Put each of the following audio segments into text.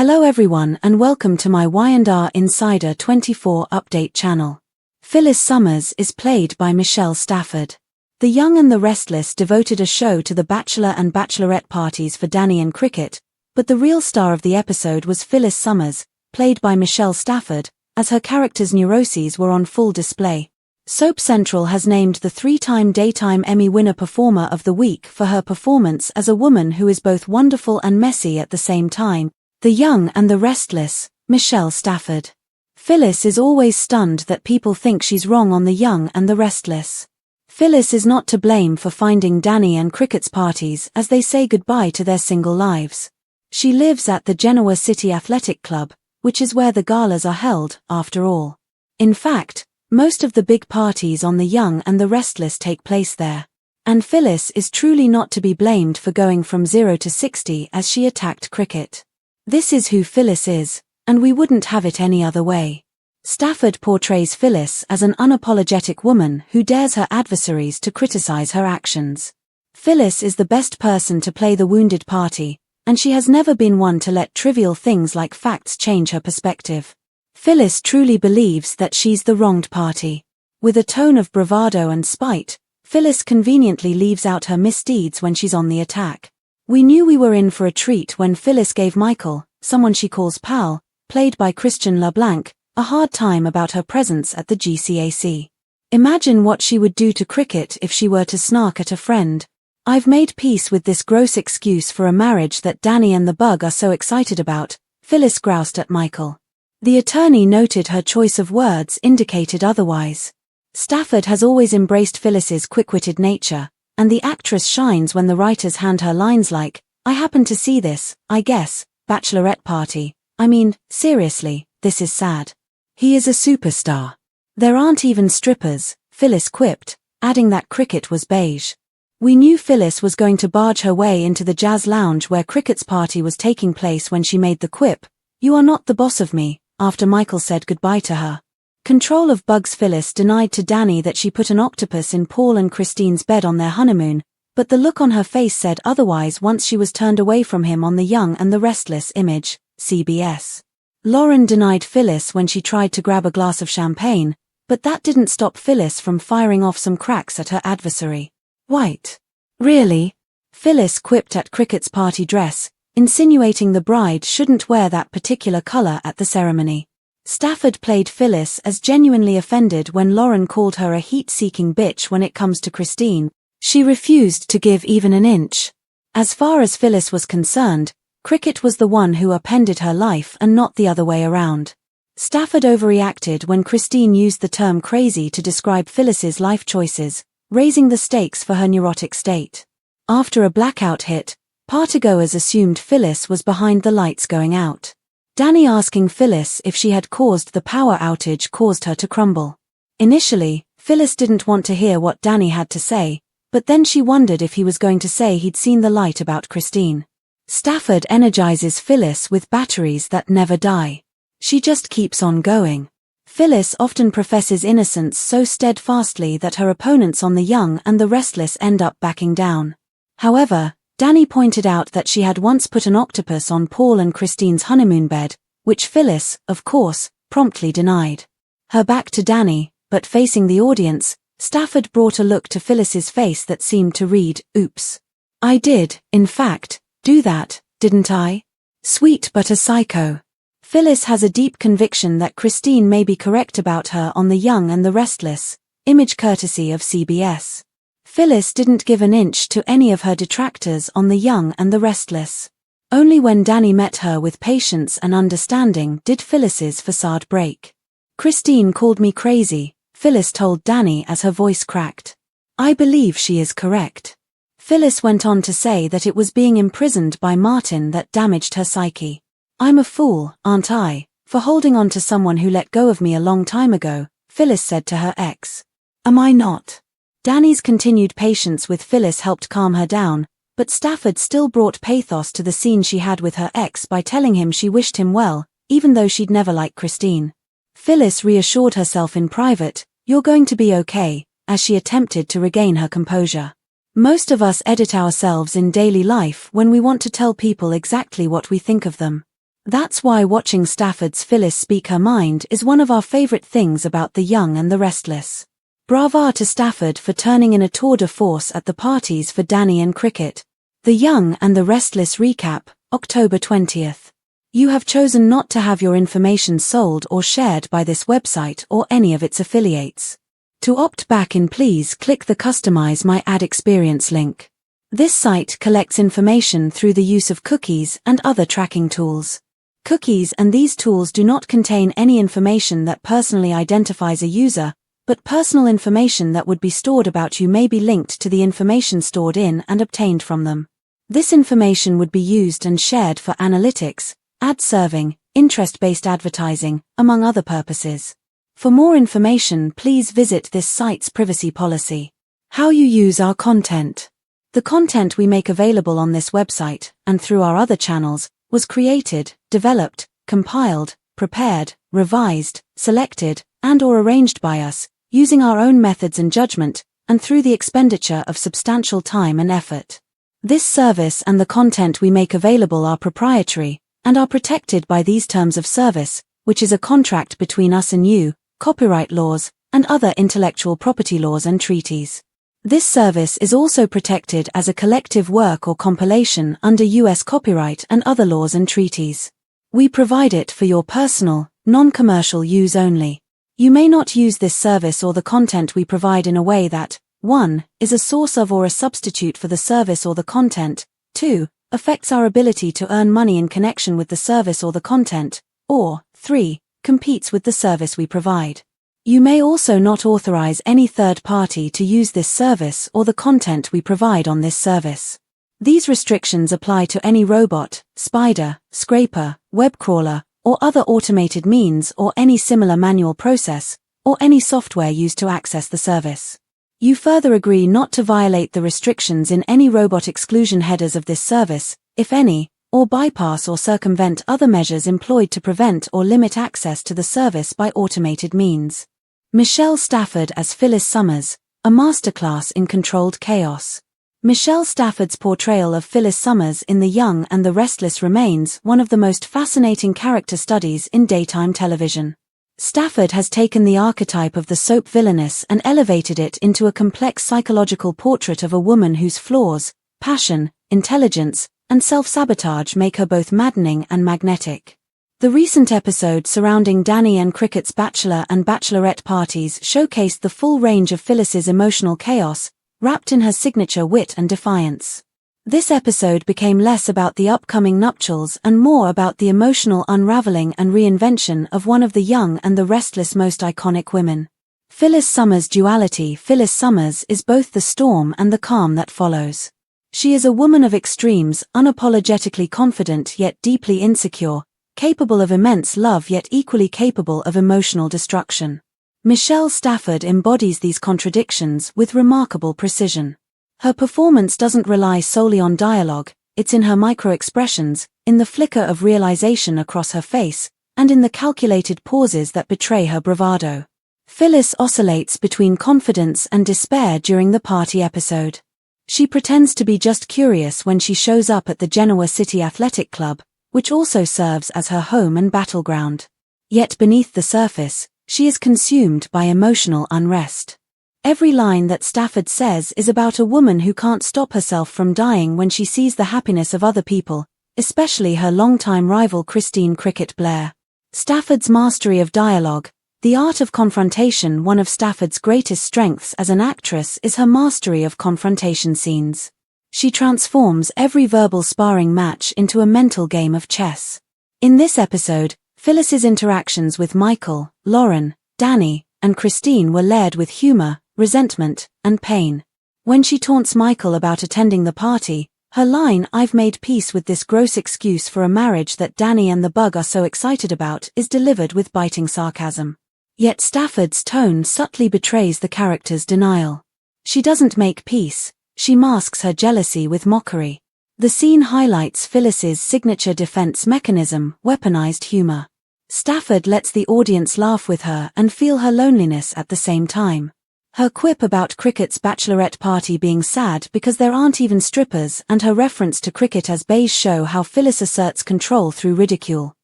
Hello everyone and welcome to my Y&R Insider 24 update channel. Phyllis Summers is played by Michelle Stafford. The Young and the Restless devoted a show to the bachelor and bachelorette parties for Danny and Cricket, but the real star of the episode was Phyllis Summers, played by Michelle Stafford, as her character's neuroses were on full display. Soap Central has named the three-time Daytime Emmy winner Performer of the Week for her performance as a woman who is both wonderful and messy at the same time. The Young and the Restless, Michelle Stafford. Phyllis is always stunned that people think she's wrong on The Young and the Restless. Phyllis is not to blame for finding Danny and Cricket's parties as they say goodbye to their single lives. She lives at the Genoa City Athletic Club, which is where the galas are held, after all. In fact, most of the big parties on The Young and the Restless take place there. And Phyllis is truly not to be blamed for going from 0 to 60 as she attacked Cricket. This is who Phyllis is, and we wouldn't have it any other way. Stafford portrays Phyllis as an unapologetic woman who dares her adversaries to criticize her actions. Phyllis is the best person to play the wounded party, and she has never been one to let trivial things like facts change her perspective. Phyllis truly believes that she's the wronged party. With a tone of bravado and spite, Phyllis conveniently leaves out her misdeeds when she's on the attack. We knew we were in for a treat when Phyllis gave Michael, someone she calls pal, played by Christian LeBlanc, a hard time about her presence at the GCAC. Imagine what she would do to Cricket if she were to snark at a friend. "I've made peace with this gross excuse for a marriage that Danny and the Bug are so excited about," Phyllis groused at Michael. The attorney noted her choice of words indicated otherwise. Stafford has always embraced Phyllis's quick-witted nature, and the actress shines when the writers hand her lines like, "I happen to see this, I guess, bachelorette party. I mean, seriously, this is sad." "He is a superstar. There aren't even strippers," Phyllis quipped, adding that Cricket was beige. We knew Phyllis was going to barge her way into the jazz lounge where Cricket's party was taking place when she made the quip, "You are not the boss of me," after Michael said goodbye to her. Control of Bugs. Phyllis denied to Danny that she put an octopus in Paul and Christine's bed on their honeymoon, but the look on her face said otherwise once she was turned away from him on The Young and the Restless image, CBS. Lauren denied Phyllis when she tried to grab a glass of champagne, but that didn't stop Phyllis from firing off some cracks at her adversary. "White? Really?" Phyllis quipped at Cricket's party dress, insinuating the bride shouldn't wear that particular color at the ceremony. Stafford played Phyllis as genuinely offended when Lauren called her a heat-seeking bitch when it comes to Christine. She refused to give even an inch. As far as Phyllis was concerned, Cricket was the one who upended her life and not the other way around. Stafford overreacted when Christine used the term crazy to describe Phyllis's life choices, raising the stakes for her neurotic state. After a blackout hit, partygoers assumed Phyllis was behind the lights going out. Danny asking Phyllis if she had caused the power outage caused her to crumble. Initially, Phyllis didn't want to hear what Danny had to say, but then she wondered if he was going to say he'd seen the light about Christine. Stafford energizes Phyllis with batteries that never die. She just keeps on going. Phyllis often professes innocence so steadfastly that her opponents on The Young and the Restless end up backing down. However, Danny pointed out that she had once put an octopus on Paul and Christine's honeymoon bed, which Phyllis, of course, promptly denied. Her back to Danny, but facing the audience, Stafford brought a look to Phyllis's face that seemed to read, "Oops. I did, in fact, do that, didn't I? Sweet but a psycho." Phyllis has a deep conviction that Christine may be correct about her on The Young and the Restless, image courtesy of CBS. Phyllis didn't give an inch to any of her detractors on The Young and the Restless. Only when Danny met her with patience and understanding did Phyllis's facade break. "Christine called me crazy," Phyllis told Danny as her voice cracked. "I believe she is correct." Phyllis went on to say that it was being imprisoned by Martin that damaged her psyche. "I'm a fool, aren't I, for holding on to someone who let go of me a long time ago," Phyllis said to her ex. "Am I not?" Danny's continued patience with Phyllis helped calm her down, but Stafford still brought pathos to the scene she had with her ex by telling him she wished him well, even though she'd never liked Christine. Phyllis reassured herself in private, "You're going to be okay," as she attempted to regain her composure. Most of us edit ourselves in daily life when we want to tell people exactly what we think of them. That's why watching Stafford's Phyllis speak her mind is one of our favorite things about The Young and the Restless. Brava to Stafford for turning in a tour de force at the parties for Danny and Cricket. The Young and the Restless recap, October 20th. You have chosen not to have your information sold or shared by this website or any of its affiliates. To opt back in, please click the Customize My Ad Experience link. This site collects information through the use of cookies and other tracking tools. Cookies and these tools do not contain any information that personally identifies a user, but personal information that would be stored about you may be linked to the information stored in and obtained from them. This information would be used and shared for analytics, ad serving, interest-based advertising, among other purposes. For more information, please visit this site's privacy policy. How you use our content. The content we make available on this website, and through our other channels, was created, developed, compiled, prepared, revised, selected, and/or arranged by us, using our own methods and judgment, and through the expenditure of substantial time and effort. This service and the content we make available are proprietary, and are protected by these terms of service, which is a contract between us and you, copyright laws, and other intellectual property laws and treaties. This service is also protected as a collective work or compilation under U.S. copyright and other laws and treaties. We provide it for your personal, non-commercial use only. You may not use this service or the content we provide in a way that 1. Is a source of or a substitute for the service or the content, 2. Affects our ability to earn money in connection with the service or the content, or 3. Competes with the service we provide. You may also not authorize any third party to use this service or the content we provide on this service. These restrictions apply to any robot, spider, scraper, web crawler, or other automated means or any similar manual process, or any software used to access the service. You further agree not to violate the restrictions in any robot exclusion headers of this service, if any, or bypass or circumvent other measures employed to prevent or limit access to the service by automated means. Michelle Stafford as Phyllis Summers, a masterclass in controlled chaos. Michelle Stafford's portrayal of Phyllis Summers in The Young and the Restless remains one of the most fascinating character studies in daytime television. Stafford has taken the archetype of the soap villainess and elevated it into a complex psychological portrait of a woman whose flaws, passion, intelligence, and self-sabotage make her both maddening and magnetic. The recent episode surrounding Danny and Cricket's bachelor and bachelorette parties showcased the full range of Phyllis's emotional chaos, wrapped in her signature wit and defiance. This episode became less about the upcoming nuptials and more about the emotional unraveling and reinvention of one of the Young and the Restless' most iconic women. Phyllis Summers' duality. Phyllis Summers is both the storm and the calm that follows. She is a woman of extremes, unapologetically confident yet deeply insecure, capable of immense love yet equally capable of emotional destruction. Michelle Stafford embodies these contradictions with remarkable precision. Her performance doesn't rely solely on dialogue, it's in her micro-expressions, in the flicker of realization across her face, and in the calculated pauses that betray her bravado. Phyllis oscillates between confidence and despair during the party episode. She pretends to be just curious when she shows up at the Genoa City Athletic Club, which also serves as her home and battleground. Yet beneath the surface, she is consumed by emotional unrest. Every line that Stafford says is about a woman who can't stop herself from dying when she sees the happiness of other people, especially her longtime rival Christine Cricket Blair. Stafford's mastery of dialogue, the art of confrontation. One of Stafford's greatest strengths as an actress is her mastery of confrontation scenes. She transforms every verbal sparring match into a mental game of chess. In this episode, Phyllis's interactions with Michael, Lauren, Danny, and Christine were layered with humor, resentment, and pain. When she taunts Michael about attending the party, her line "I've made peace with this gross excuse for a marriage that Danny and the bug are so excited about" is delivered with biting sarcasm. Yet Stafford's tone subtly betrays the character's denial. She doesn't make peace, she masks her jealousy with mockery. The scene highlights Phyllis's signature defense mechanism, weaponized humor. Stafford lets the audience laugh with her and feel her loneliness at the same time. Her quip about Cricket's bachelorette party being sad because there aren't even strippers and her reference to Cricket as beige show how Phyllis asserts control through ridicule.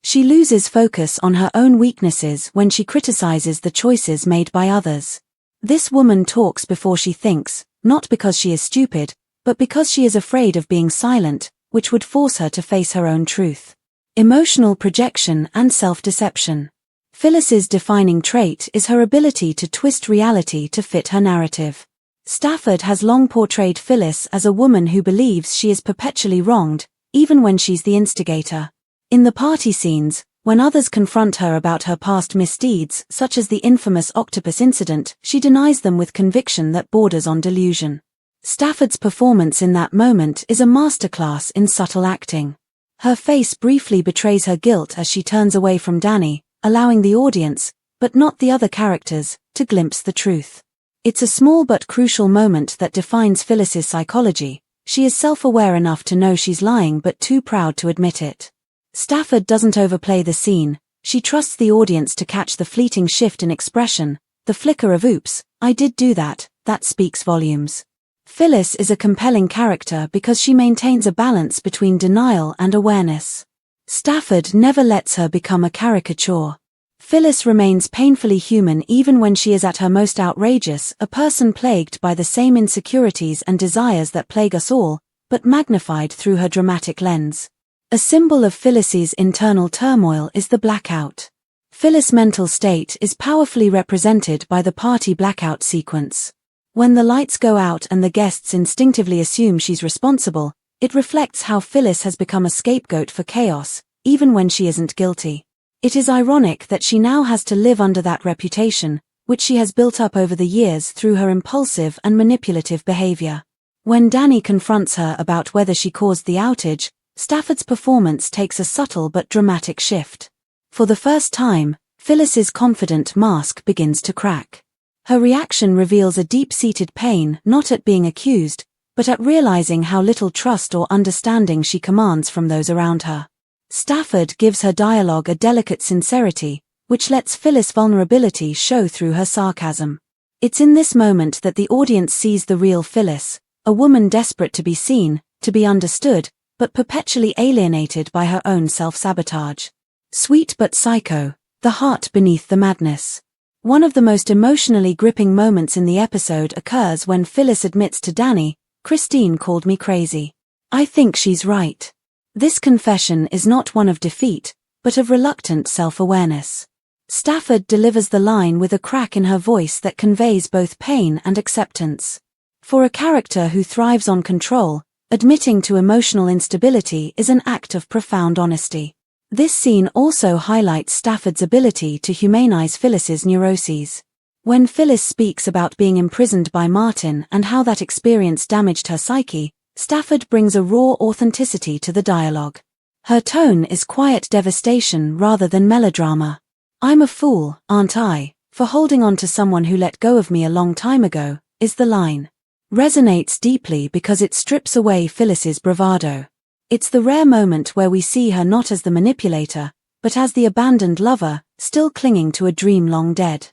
She loses focus on her own weaknesses when she criticizes the choices made by others. This woman talks before she thinks, not because she is stupid, but because she is afraid of being silent, which would force her to face her own truth. Emotional projection and self-deception. Phyllis's defining trait is her ability to twist reality to fit her narrative. Stafford has long portrayed Phyllis as a woman who believes she is perpetually wronged, even when she's the instigator. In the party scenes, when others confront her about her past misdeeds, such as the infamous octopus incident, she denies them with conviction that borders on delusion. Stafford's performance in that moment is a masterclass in subtle acting. Her face briefly betrays her guilt as she turns away from Danny, allowing the audience, but not the other characters, to glimpse the truth. It's a small but crucial moment that defines Phyllis's psychology. She is self-aware enough to know she's lying but too proud to admit it. Stafford doesn't overplay the scene. She trusts the audience to catch the fleeting shift in expression, the flicker of "oops, I did do that," that speaks volumes. Phyllis is a compelling character because she maintains a balance between denial and awareness. Stafford never lets her become a caricature. Phyllis remains painfully human even when she is at her most outrageous, a person plagued by the same insecurities and desires that plague us all, but magnified through her dramatic lens. A symbol of Phyllis's internal turmoil is the blackout. Phyllis' mental state is powerfully represented by the party blackout sequence. When the lights go out and the guests instinctively assume she's responsible, it reflects how Phyllis has become a scapegoat for chaos, even when she isn't guilty. It is ironic that she now has to live under that reputation, which she has built up over the years through her impulsive and manipulative behavior. When Danny confronts her about whether she caused the outage, Stafford's performance takes a subtle but dramatic shift. For the first time, Phyllis's confident mask begins to crack. Her reaction reveals a deep-seated pain not at being accused, but at realizing how little trust or understanding she commands from those around her. Stafford gives her dialogue a delicate sincerity, which lets Phyllis' vulnerability show through her sarcasm. It's in this moment that the audience sees the real Phyllis, a woman desperate to be seen, to be understood, but perpetually alienated by her own self-sabotage. Sweet but psycho, the heart beneath the madness. One of the most emotionally gripping moments in the episode occurs when Phyllis admits to Danny, "Christine called me crazy. I think she's right." This confession is not one of defeat, but of reluctant self-awareness. Stafford delivers the line with a crack in her voice that conveys both pain and acceptance. For a character who thrives on control, admitting to emotional instability is an act of profound honesty. This scene also highlights Stafford's ability to humanize Phyllis's neuroses. When Phyllis speaks about being imprisoned by Martin and how that experience damaged her psyche, Stafford brings a raw authenticity to the dialogue. Her tone is quiet devastation rather than melodrama. "I'm a fool, aren't I, for holding on to someone who let go of me a long time ago," is the line. Resonates deeply because it strips away Phyllis's bravado. It's the rare moment where we see her not as the manipulator, but as the abandoned lover, still clinging to a dream long dead.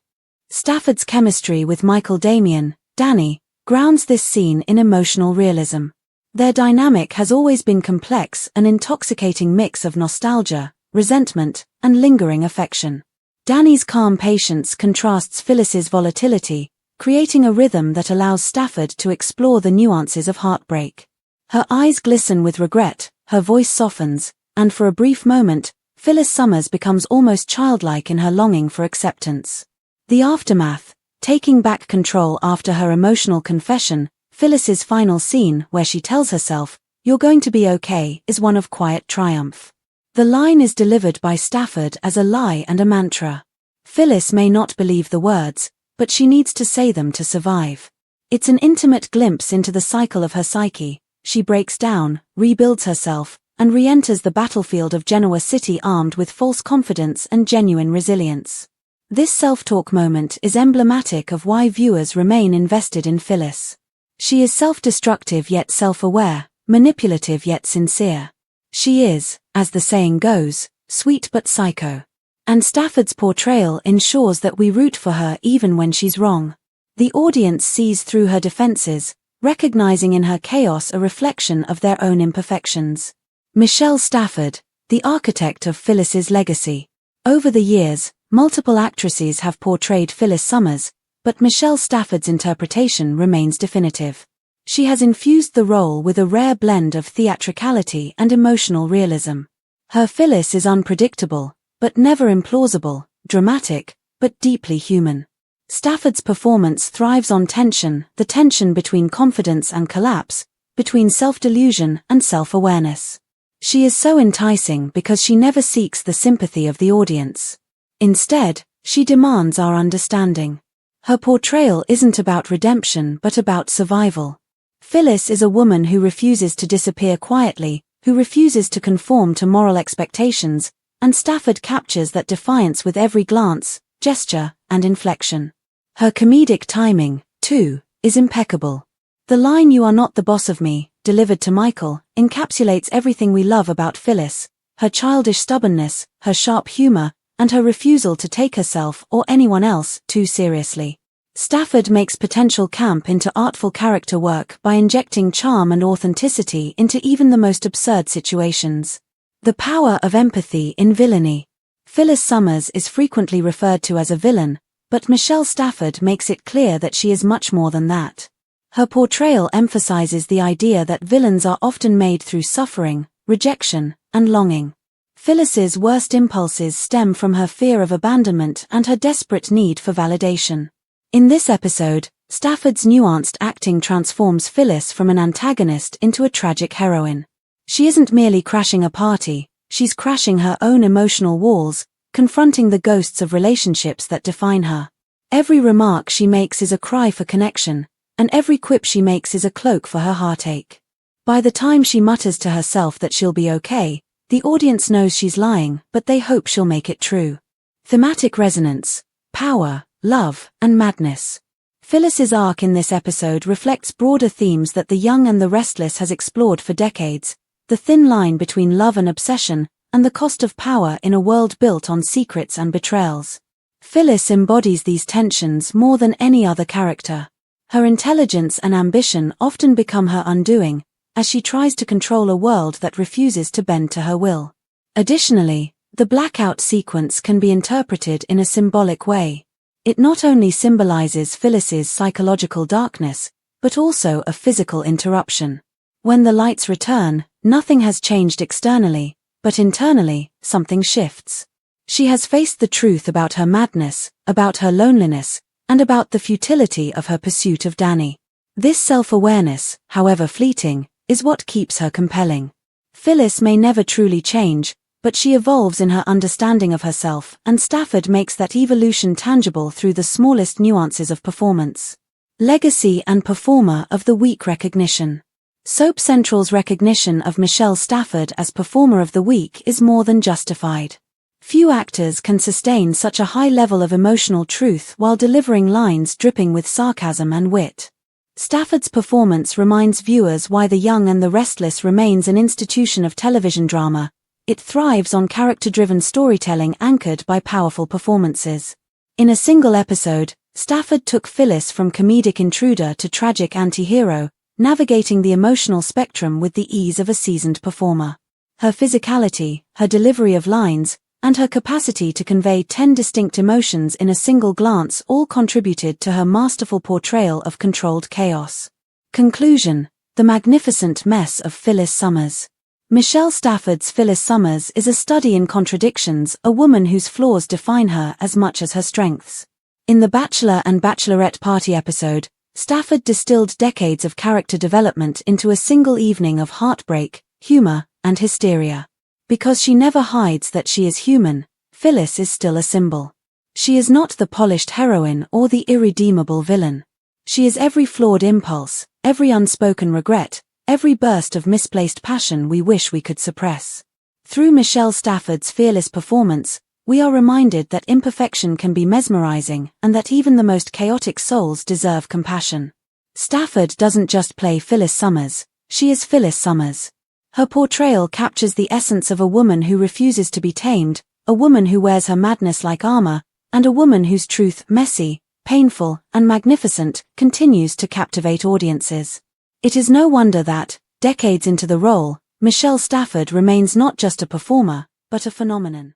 Stafford's chemistry with Michael Damian, Danny, grounds this scene in emotional realism. Their dynamic has always been complex, an intoxicating mix of nostalgia, resentment, and lingering affection. Danny's calm patience contrasts Phyllis's volatility, creating a rhythm that allows Stafford to explore the nuances of heartbreak. Her eyes glisten with regret, her voice softens, and for a brief moment, Phyllis Summers becomes almost childlike in her longing for acceptance. The aftermath, taking back control after her emotional confession, Phyllis's final scene where she tells herself, "You're going to be okay," is one of quiet triumph. The line is delivered by Stafford as a lie and a mantra. Phyllis may not believe the words, but she needs to say them to survive. It's an intimate glimpse into the cycle of her psyche. She breaks down, rebuilds herself, and re-enters the battlefield of Genoa City armed with false confidence and genuine resilience. This self-talk moment is emblematic of why viewers remain invested in Phyllis. She is self-destructive yet self-aware, manipulative yet sincere. She is, as the saying goes, sweet but psycho. And Stafford's portrayal ensures that we root for her even when she's wrong. The audience sees through her defenses, recognizing in her chaos a reflection of their own imperfections. Michelle Stafford, the architect of Phyllis's legacy. Over the years, multiple actresses have portrayed Phyllis Summers, but Michelle Stafford's interpretation remains definitive. She has infused the role with a rare blend of theatricality and emotional realism. Her Phyllis is unpredictable, but never implausible, dramatic, but deeply human. Stafford's performance thrives on tension, the tension between confidence and collapse, between self-delusion and self-awareness. She is so enticing because she never seeks the sympathy of the audience. Instead, she demands our understanding. Her portrayal isn't about redemption but about survival. Phyllis is a woman who refuses to disappear quietly, who refuses to conform to moral expectations, and Stafford captures that defiance with every glance, gesture, and inflection. Her comedic timing, too, is impeccable. The line "You are not the boss of me," delivered to Michael, encapsulates everything we love about Phyllis: her childish stubbornness, her sharp humor, and her refusal to take herself or anyone else too seriously. Stafford makes potential camp into artful character work by injecting charm and authenticity into even the most absurd situations. The power of empathy in villainy. Phyllis Summers is frequently referred to as a villain, but Michelle Stafford makes it clear that she is much more than that. Her portrayal emphasizes the idea that villains are often made through suffering, rejection, and longing. Phyllis's worst impulses stem from her fear of abandonment and her desperate need for validation. In this episode, Stafford's nuanced acting transforms Phyllis from an antagonist into a tragic heroine. She isn't merely crashing a party, she's crashing her own emotional walls, confronting the ghosts of relationships that define her. Every remark she makes is a cry for connection, and every quip she makes is a cloak for her heartache. By the time she mutters to herself that she'll be okay, the audience knows she's lying, but they hope she'll make it true. Thematic resonance, power, love, and madness. Phyllis's arc in this episode reflects broader themes that The Young and the Restless has explored for decades: the thin line between love and obsession, and the cost of power in a world built on secrets and betrayals. Phyllis embodies these tensions more than any other character. Her intelligence and ambition often become her undoing, as she tries to control a world that refuses to bend to her will. Additionally, the blackout sequence can be interpreted in a symbolic way. It not only symbolizes Phyllis's psychological darkness, but also a physical interruption. When the lights return, nothing has changed externally, but internally, something shifts. She has faced the truth about her madness, about her loneliness, and about the futility of her pursuit of Danny. This self-awareness, however fleeting, is what keeps her compelling. Phyllis may never truly change, but she evolves in her understanding of herself, and Stafford makes that evolution tangible through the smallest nuances of performance. Legacy and Performer of the Week recognition. Soap Central's recognition of Michelle Stafford as Performer of the Week is more than justified. Few actors can sustain such a high level of emotional truth while delivering lines dripping with sarcasm and wit. Stafford's performance reminds viewers why The Young and the Restless remains an institution of television drama. It thrives on character-driven storytelling anchored by powerful performances. In a single episode, Stafford took Phyllis from comedic intruder to tragic anti-hero, navigating the emotional spectrum with the ease of a seasoned performer. Her physicality, her delivery of lines, and her capacity to convey 10 distinct emotions in a single glance all contributed to her masterful portrayal of controlled chaos. Conclusion: The Magnificent Mess of Phyllis Summers. Michelle Stafford's Phyllis Summers is a study in contradictions, a woman whose flaws define her as much as her strengths. In the Bachelor and Bachelorette Party episode, Stafford distilled decades of character development into a single evening of heartbreak, humor, and hysteria. Because she never hides that she is human, Phyllis is still a symbol. She is not the polished heroine or the irredeemable villain. She is every flawed impulse, every unspoken regret, every burst of misplaced passion we wish we could suppress. Through Michelle Stafford's fearless performance, we are reminded that imperfection can be mesmerizing and that even the most chaotic souls deserve compassion. Stafford doesn't just play Phyllis Summers, she is Phyllis Summers. Her portrayal captures the essence of a woman who refuses to be tamed, a woman who wears her madness like armor, and a woman whose truth, messy, painful, and magnificent, continues to captivate audiences. It is no wonder that, decades into the role, Michelle Stafford remains not just a performer, but a phenomenon.